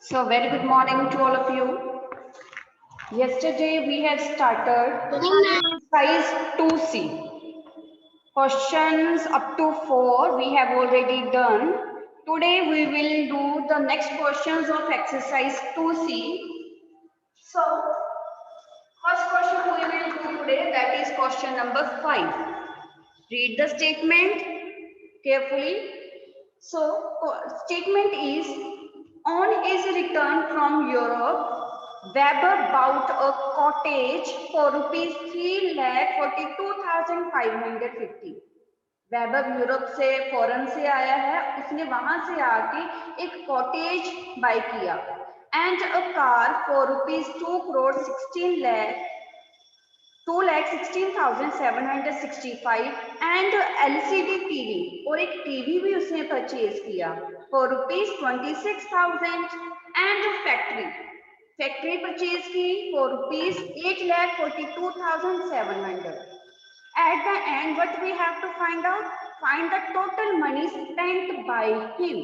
So very good morning to all of you. Yesterday we had started exercise 2C. Questions up to 4 we have already done. Today we will do the next questions of exercise 2C. So first question we will do today, that is question number 5. Read the statement carefully. So statement is, on his return from Europe, Weber bought a cottage for rupees 3,42,550. Weber Europe से foreign से आया है, उसने वहां से आके एक cottage bye किया and a car for rupees 2,16,765 and LCD TV, और एक टीवी भी उसने परचेज किया for rupees 26,000 and factory purchase की for rupees 8,42,700. At the end, what we have to find out? Find the total money spent by him.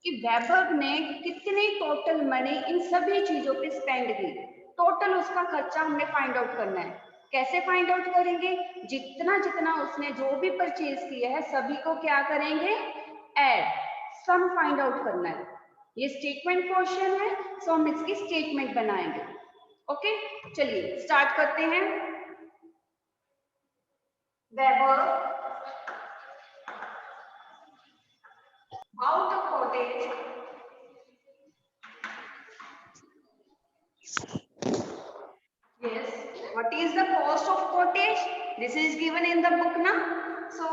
कि weber ने कितने total money in सभी चीजों पे स्पेंड की, टोटल उसका खर्चा हमने फाइंड आउट करना है. कैसे फाइंड आउट करेंगे? जितना जितना उसने जो भी परचेज किया है सभी को क्या करेंगे? ऐड, सम फाइंड आउट करना है. ये स्टेटमेंट क्वेश्चन है, सो हम इसकी स्टेटमेंट बनाएंगे. ओके, चलिए स्टार्ट करते हैं. Weber bought a cottage. Yes. What is the cost of cottage? This is given in the book now. So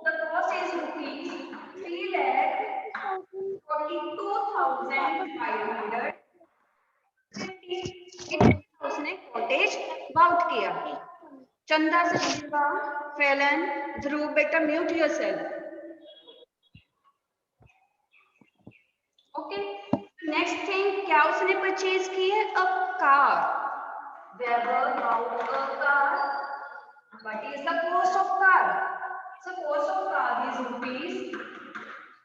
the cost is rupees 3,42,550. उसने कॉटेज बाउट किया. चंदा सिल्वा फैलन ध्रुव, बेटा mute yourself. Okay, next thing, क्या उसने purchase की है? A car. Weber bought a car. What is the cost of car? So cost of car is rupees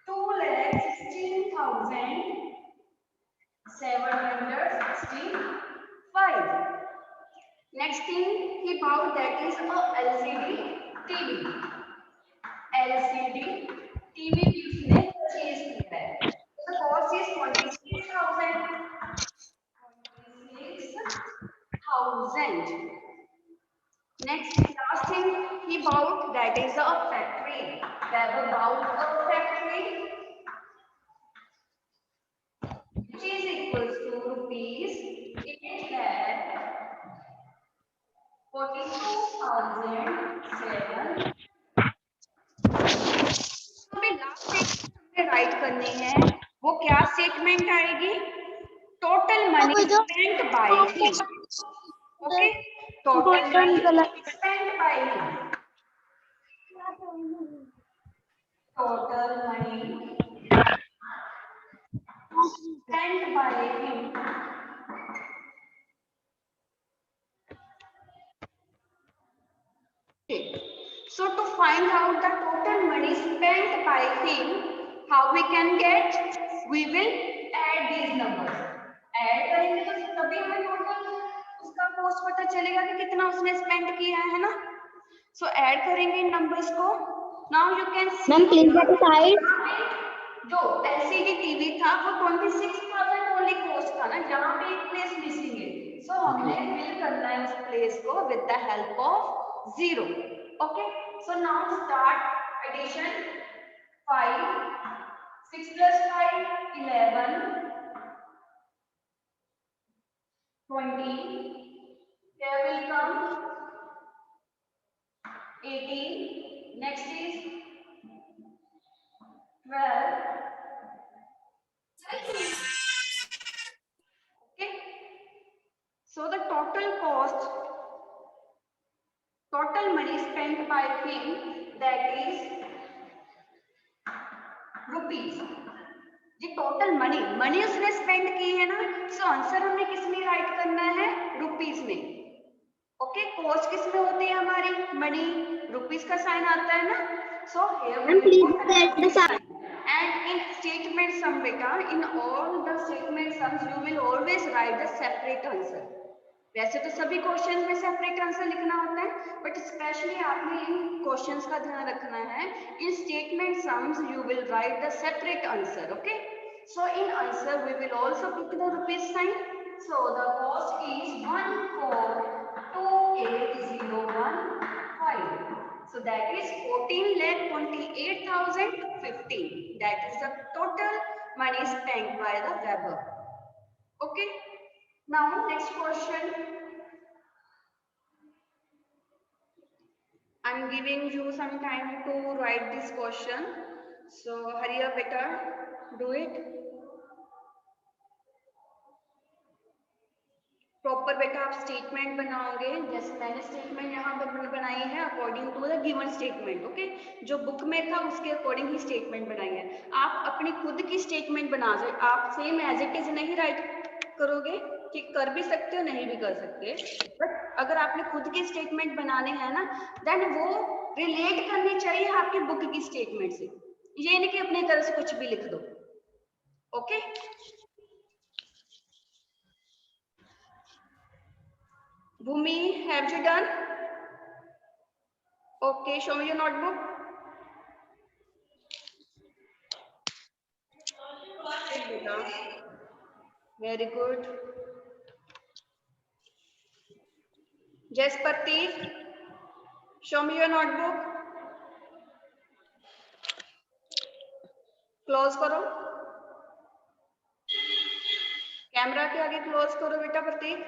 2,16,765. Next thing he bought, that is a LCD TV. LCD TV भी उसने purchase किया है. The cost is 26,000. Next, last thing he bought, that is a factory. Weber bought a factory which is equals to rupees 8,42,700. हमें last statement right करनी है, वो क्या statement आएगी? Total money spent by him. Okay, total money spent by him. Total money spent by him. Okay. So to find out the total money spent by him, how we can get? We will add these numbers. Add करेंगे तो तभी हमें total उसका cost पता चलेगा कि कितना उसने स्पेंड किया है ना. So add करेंगे इन नंबर्स को. Now you can see. Ma'am, please get aside. जो LCD टीवी था वो 26,000 ओनली कॉस्ट था ना, जहाँ पे एक प्लेस मिसिंग है. सो हमने फिल करना है उस प्लेस को with the help of 0. Okay, so now start addition. 5 6 plus 5 11 20. Here will come 18. Next is 12. Okay, so the total money spent by him, that is rupees. ये टोटल मनी उसने spend की है ना, so answer हमने किस में write करना है? रुपीस में. ओके, कॉस्ट किस में होती है हमारी? मनी. रुपीस का साइन आता है ना, so here we will And in statement sum beta, in all the statement sums you will always write the separate answer. वैसे तो सभी क्वेश्चंस में सेपरेट आंसर लिखना होता है, बट स्पेशली आपने इन क्वेश्चंस का ध्यान रखना है. In statement sums you will write the separate answer. Okay, so in answer we will also pick the rupees sign. So the cost is 1428,015. So that is 14,28,015. That is the total money spent by the Weber. Okay. Now next question. I'm giving you some time to write this question. So hurry up, beta. Do it. Proper बेटा आप statement बनाओगे, जैसे मैंने statement यहाँ पर बनाई है according to the given statement. Okay, जो बुक में था उसके अकॉर्डिंग ही स्टेटमेंट बनाई है. आप अपनी खुद की स्टेटमेंट बना दो. आप सेम एज इट इज नहीं राइट करोगे, कि कर भी सकते हो नहीं भी कर सकते, बट अगर आपने खुद की स्टेटमेंट बनाने हैं ना, देन वो रिलेट करनी चाहिए आपकी बुक की स्टेटमेंट से. ये नहीं कि अपनी तरफ से कुछ भी लिख दो. Okay, Bhumi, have you done? Okay, show me your notebook. Very good. Yes, Prateek, show me your notebook. Close करो. कैमरा के आगे क्लोज करो बेटा प्रतीक.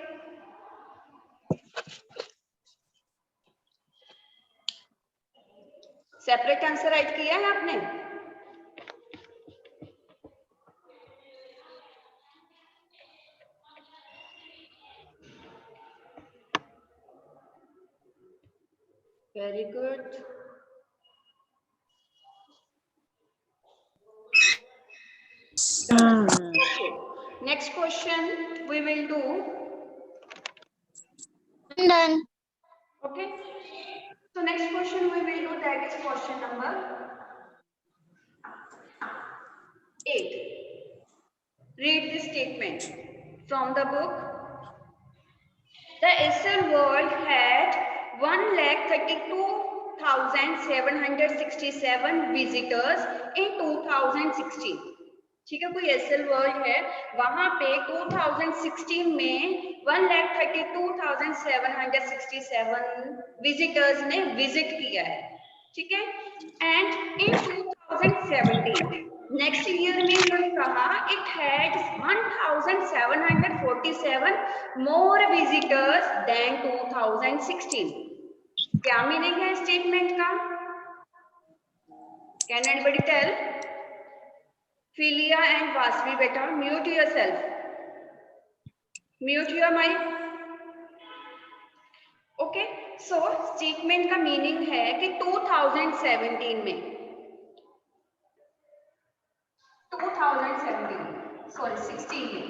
सेपरेट आंसर राइट किया है आपने? Very good. Next question we will do. Done. Okay. So next question we will do, that is question number 8. Read this statement from the book. The SL World had 1,32,767 visitors in 2016. ठीक है, कोई SL world है, वहां पे 2016 में 1,32,767 visitors ने visit किया है. ठीक है, एंड इन 2017 नेक्स्ट ईयर में उन्होंने कहा it had 1,747 more visitors than 2016. क्या मीनिंग है स्टेटमेंट का? Can anybody tell? Philia and Vasvi, beta, mute yourself. Mute your mic. Okay, so statement का मीनिंग है कि 2017 में 16 में,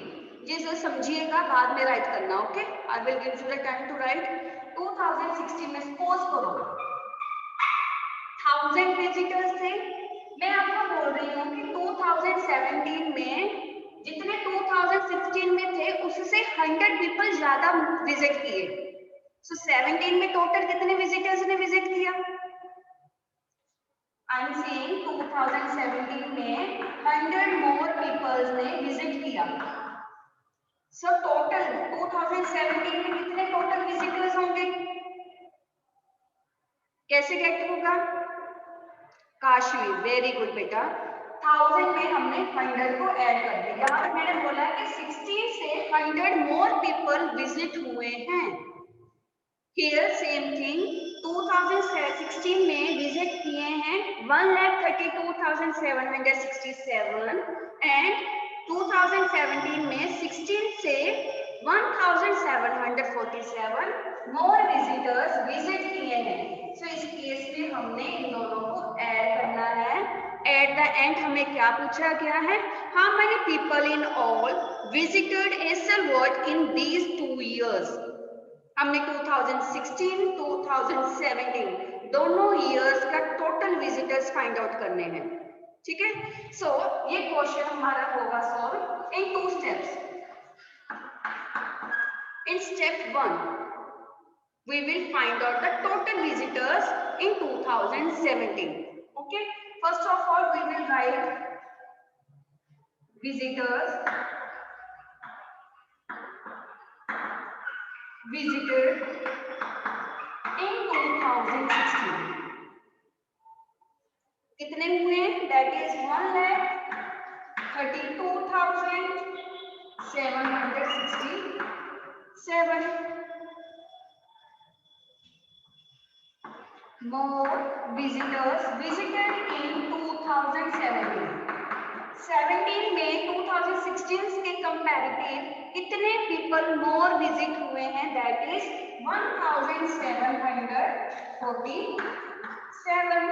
जिसे समझिएगा बाद में राइट करना. Okay, I will give you the time to write. 2016 में सपोज करो 1000 विजिटर्स थे. मैं आपको बोल रही हूँ कि 2017 में जितने 2016 में थे उससे 100 पीपल ज्यादा विजिट किए. सो 17 में टोटल कितने विजिटर्स ने विजिट किया? आई एम सेइंग 2017 में 100 मोर पीपल्स ने विजिट किया. सो टोटल 2017 में कितने टोटल विजिटर्स होंगे? कैसे गेट होगा? काश्मीर. वेरी गुड बेटा. 1000 में हमने 100 को ऐड कर दिया. यहाँ पर मैंने बोला कि 16 से 100 मोर पीपल विजिट हुए हैं. हियर सेम थिंग 2016 में विजिट किए हैं 1,32,767 एंड 2017 में 16 से 1,747 मोर विजिटर्स विजिट किए हैं. सो इस केस में हमने इन दोनों को ऐड करना है. एट द एंड हमें क्या पूछा गया है? How many people in all visited Essel World in these 2 years. हमने 2016, 2017 दोनों ईयर्स का टोटल विजिटर्स फाइंड आउट करने हैं. ठीक है, सो ये क्वेश्चन हमारा होगा solve in 2 steps. In step 1, we will find out the total visitors in 2017. Okay, first of all we will write visitors visited in 2016. कितने हुए? That is 1,32,767. More visitors visited in 2017. 17 में 2016 के कंपैरेटिव कितने people more visit हुए हैं? That is 1,747.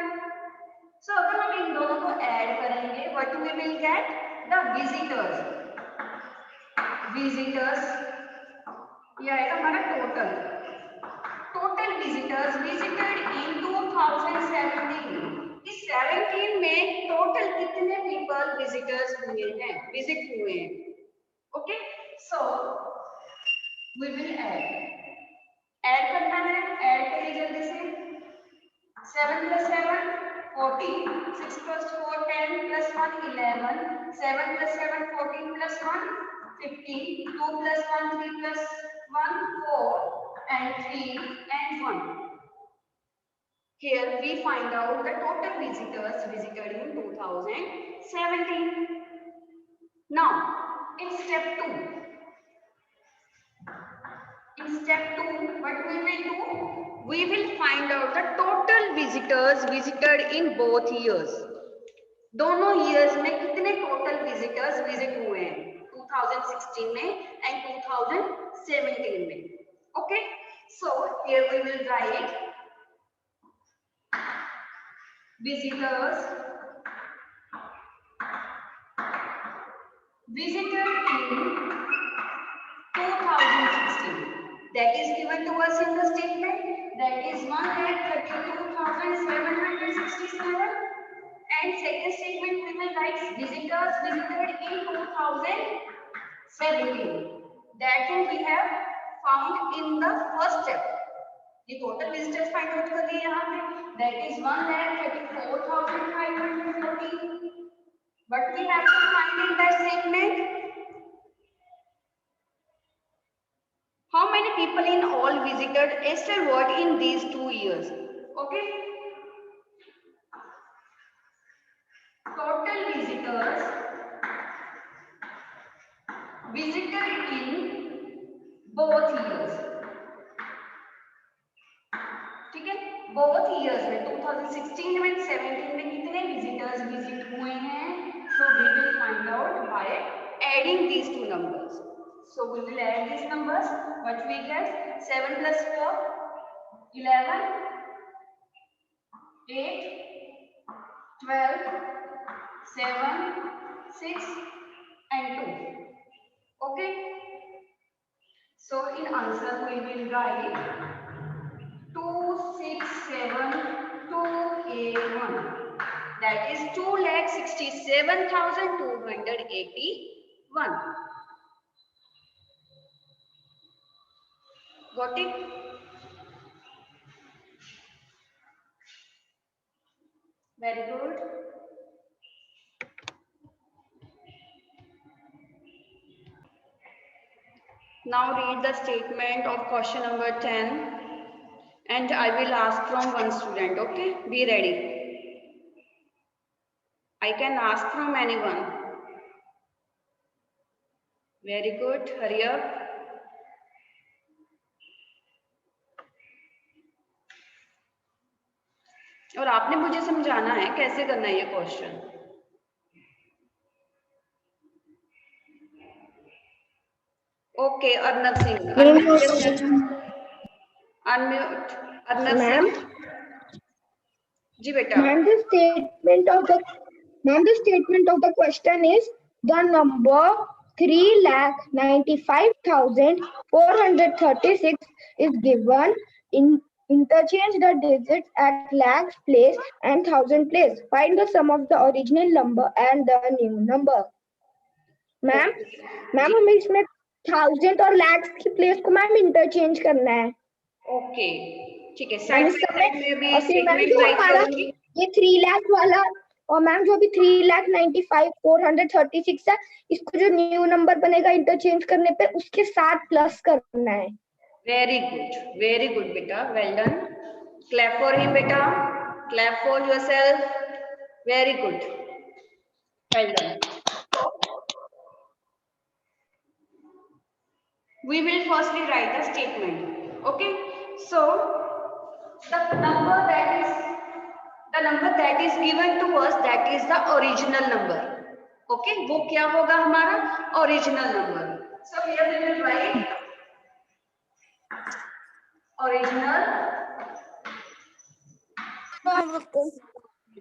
सो अगर हम इन दोनों को ऐड करेंगे, what we will get? The visitors. Visitors ये आएगा हमारा total. Total visitors visited in 2017. इस 17 में टोटल कितने पीपल विजिटर्स हुए हैं, विजिट हुए हैं? Okay, so we will add करना है. ऐड करिए जल्दी से. 7 + 7 14, 6 + 4 10 + 1 11, 7 + 7 14 + 1 15, 2 + 1 3 + 1 4 and 3 and 1. Here we find out the total visitors visited in 2017. Now in step 2, what we will do? We will find out the total visitors visited in both years. दोनों years में कितने total visitors visit हुए हैं? 2016 में and 2017 में. Okay, so here we will write visitors visited in 2016. That is given to us in the statement. That is 1,32,767. And second statement we will write visitors visited in 2017. That thing we have found in the first step. The total visitors find out कर लिए यहाँ पे. That is 1,34,540. But we have to find in that statement how many people in all visited Estelworth in these 2 years. Okay, total visitors visited in both years. ठीक है, both years में 2016 में 17 में कितने visitors visit हुए हैं? So we will find out by adding these two numbers. So we will add these numbers. What we get? 7 + 4 11, 8 12, 7 6 and 2. Okay, so in answer we will write 267,281. That is 2,67,281. Got it? Very good. Now read the statement of question number 10 and I will ask from one student. Okay, be ready. I can ask from anyone. Very good, hurry up. और आपने मुझे समझाना है कैसे करना है ये question. Okay, Arnab Singh unmute. Arnab Singh ji बेटा. Ma'am, the statement of the question is the number 3,95,436 is given in Interchange the digits at lakhs place and thousand place. Find the sum of the original number and the new number. Ma'am ma'am हमें इसमें thousand और लैक्स की place को ma'am interchange करना है. Okay ठीक है, ma'am side इस बाय समय साइड में भी और फिर मैम स्टेटमेंट जो राइट हमारा करूंगी. ये 3 लाख वाला और मैम जो अभी 3,95,436 है, इसको जो न्यू नंबर बनेगा इंटरचेंज करने पे उसके साथ प्लस करना है. वेरी गुड बेटा, well done. Clap for him बेटा, clap for yourself. Very good, well done. We will firstly write the statement. Okay, so the number that is given to us, that is the original number. Okay, वो क्या होगा हमारा original number. So here we will write original.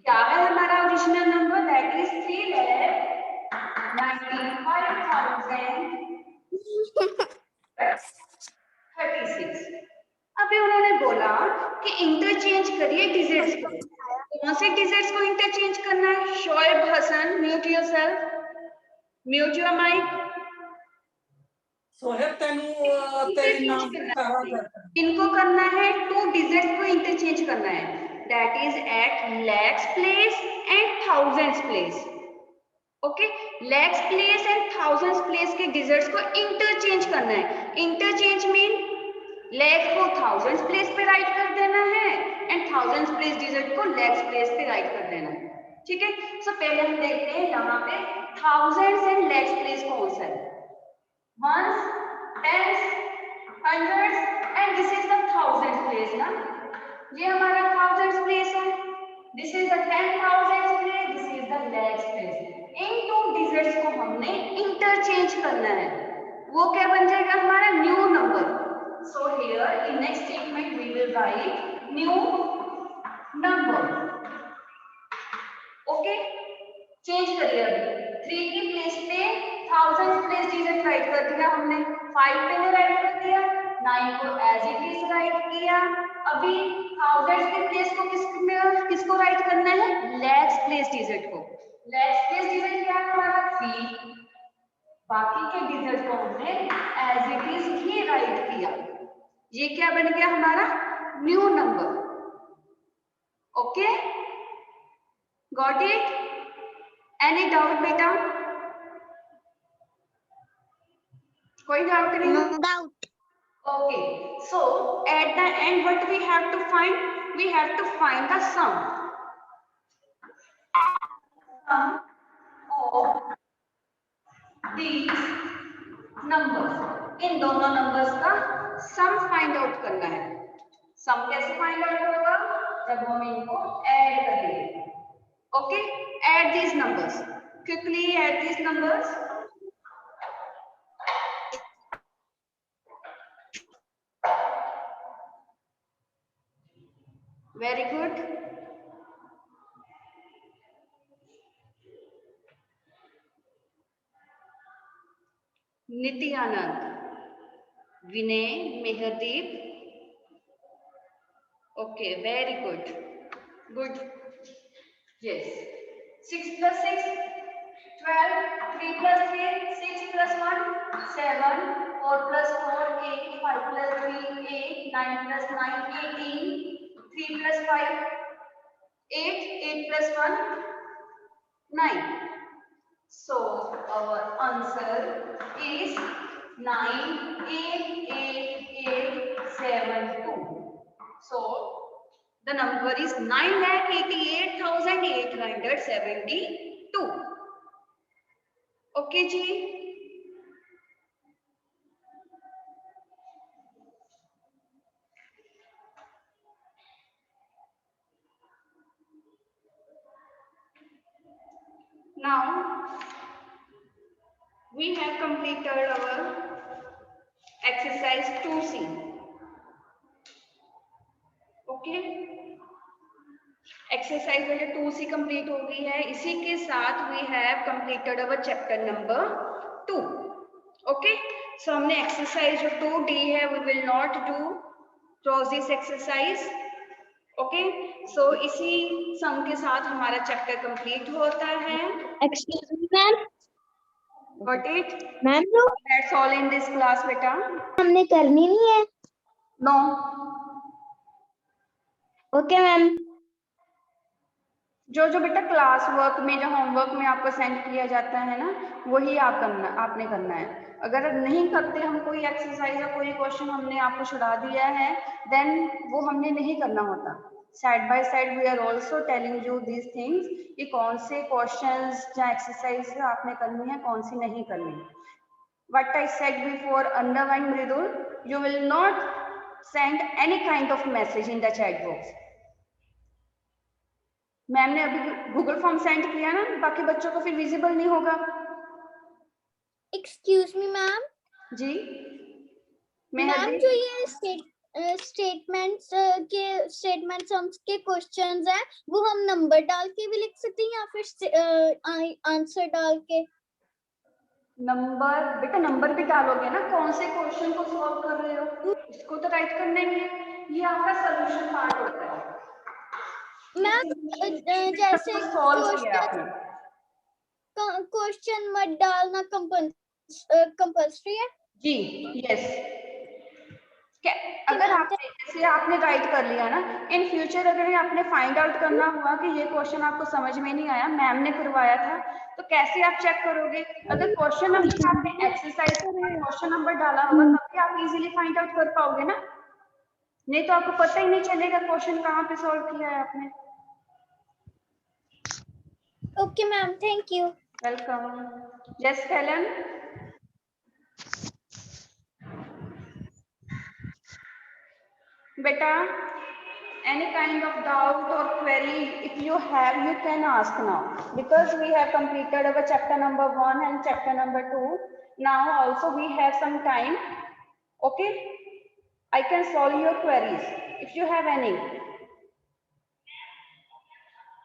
क्या है हमारा original number? That is 3,95,036. अभी उन्होंने बोला कि इंटरचेंज करिए डिजिट्स को. कौन से डिजिट्स को इंटरचेंज करना है? Shoaib Hasan, mute yourself, mute your mic. Shoaib तेनू तेरी नाम इनको करना है 2 डिजिट्स को इंटरचेंज करना है. That is at lakhs place and thousands place. Okay, lakhs place and thousands place के डिजिट्स को इंटरचेंज करना है. इंटरचेंज मीन लैक्स को थाउजेंड्स प्लेस पे राइट कर देना है एंड थाउजेंड्स प्लेस डिजिट को लैक्स प्लेस पे राइट कर देना है. ठीक है, सो पहले हम देखते हैं यहाँ पे थाउजेंड्स एंड लैक्स प्लेस कौन सा है. Ones, tens, hundreds, and this is the thousands place ना. ये हमारा thousands place है. This is the 10,000s place. This is the lakhs place. In 2 digits को हमने interchange करना है. वो क्या बन जाएगा हमारा new number. So here in next statement we will write new number. Okay? Change करिए. अभी 3 की प्लेस पे थाउजेंड प्लेस डिजिट राइट कर दिया हमने. 5 पहले राइट कर दिया, 9 को एज इट इज राइट किया. अभी थाउजेंड के प्लेस को किसको राइट करना है? लैक्स प्लेस डिजिट को. लैक्स प्लेस डिजिट क्या है हमारा? 3. बाकी के डिजिट को हमने एज इट इज ही राइट किया. ये क्या बन गया हमारा? New number. Okay, got it? Any doubt बेटा? कोई डाउट नहीं? No doubt. Okay, so at the end what we have to find? We have to find the sum of these numbers. इन दोनों नंबर्स का सम फाइंड आउट करना है. सम कैसे find out होगा? जब हम इनको ऐड करेंगे. Okay, add these numbers. Quickly add these numbers. Very good. Nityanand, Vinay, Meherdeep. Okay, very good. Good. Yes. 6 plus 6, 12, 3 plus 3, 6 plus 1, 7, 4 plus 4, 8, 5 plus 3, 8, 9 plus 9, 18, 3 plus 5, 8, 8 plus 1, 9. So our answer is 9888872. So the number is 9,88,872. Okay जी. Now we have completed our exercise 2C. Okay, exercise वाले 2C complete हो गई है. इसी के साथ we have completed our chapter number 2. Okay, so हमने exercise जो 2D है we will not do Cross this exercise. Okay, so इसी सम के साथ हमारा चैप्टर कंप्लीट होता है. Excuse me ma'am. Got it? Ma'am तो That's all in this class, बेटा. हमने करनी नहीं है. No. Okay ma'am. जो जो बेटा क्लास वर्क में, जो होमवर्क में आपको सेंड किया जाता है ना, वही आपने करना है. अगर नहीं करते हम कोई एक्सरसाइज या कोई क्वेश्चन हमने आपको छुड़ा दिया है, देन वो हमने नहीं करना होता. Side by side we are also telling you these things कि कौन से क्वेश्चंस या एक्सरसाइज आपने करनी है, कौन सी नहीं करनी. What I said before, underline Mridul, you will not send any kind of message in the chat box. Ma'am ने अभी गूगल फॉर्म सेंड किया ना, बाकी बच्चों को फिर विजिबल नहीं होगा. Excuse me ma'am. जी मैम जो ये स्टेटमेंट्स के क्वेश्चंस हैं, वो हम नंबर डाल के भी लिख सकते हैं या फिर आंसर डाल के? नंबर बेटा, नंबर भी डालोगे ना, कौन से क्वेश्चन को सॉल्व कर रहे हो, इसको तो राइट करना ही है. ये आपका सॉल्यूशन पार्ट होता है. मैम जैसे सॉल्व किया आपने. क्वेश्चन मत डालना कंपल्सरी है? जी यस. अगर आपने जैसे आपने राइट कर लिया ना, इन फ्यूचर अगर आपने फाइंड आउट करना हुआ कि ये क्वेश्चन आपको समझ में नहीं आया, मैम ने करवाया था, तो कैसे आप चेक करोगे? अगर क्वेश्चन नंबर आपने एक्सरसाइज में क्वेश्चन नंबर डाला होगा, तभी आप इजीली फाइंड आउट कर पाओगे ना. नहीं तो आपको पता ही नहीं चलेगा क्वेश्चन कहाँ पे सॉल्व किया है आपने. Okay ma'am, thank you. Welcome. Yes Helen. बेटा, any kind of doubt or query if you have, you can ask now, because we have completed our chapter number 1 and chapter number 2. Now also we have some time. Okay, I can solve your queries if you have any.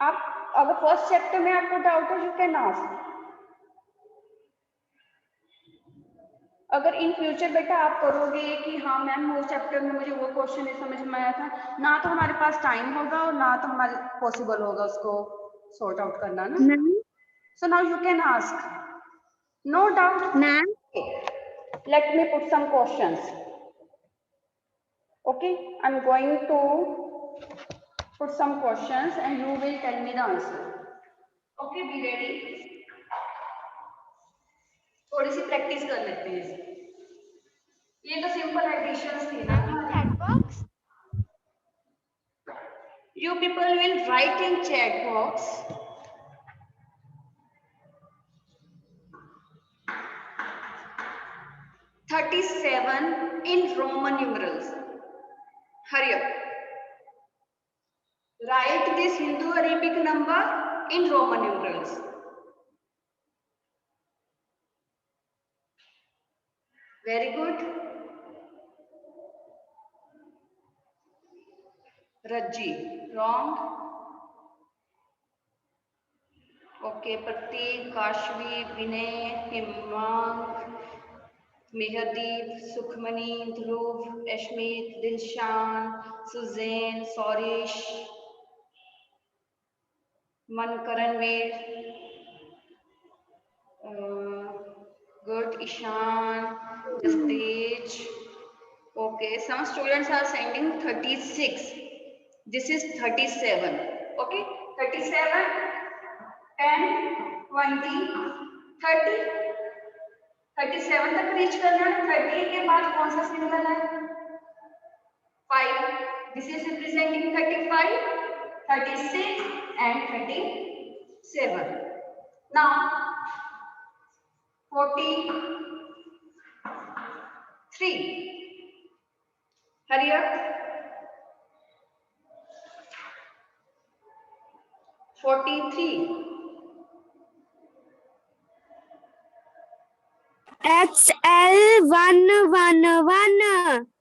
आप अगर first chapter में आपको doubt हो, you can ask. अगर in future बेटा आप करोगे कि हाँ मैम वो चैप्टर में मुझे वो क्वेश्चन नहीं समझ में आया था, ना तो हमारे पास टाइम होगा और ना तो हमारे पॉसिबल होगा उसको सॉर्ट आउट करना ना. So now you can ask, no doubt ma'am. Let me put some questions. Okay, I am going to put some questions and you will tell me the answer. Okay, be ready. थोड़ी सी practice कर लेते हैं. ये तो simple editions थी ना. Chat box. You people will write in chat box "37" in Roman numerals. Hurry up. Write this Hindu Arabic number in Roman numerals. Very good. Rajji, wrong. Okay, Pratik, Kashvi, Vinay, Himang, Mehadeep, Sukhmani, Dhruv, Ashmit, Dilshan, Suzanne, Sorish, Mankaranveer, good, Ishan, Jastage. Okay, some students are sending 36. This is 37. Okay, 37, 10, 20, 30. 37 तक reach करना है. 30 के बाद कौन सा symbol है? 5. This is representing 35, 36 and 37. Now 43. Hurry up. 43. XL111.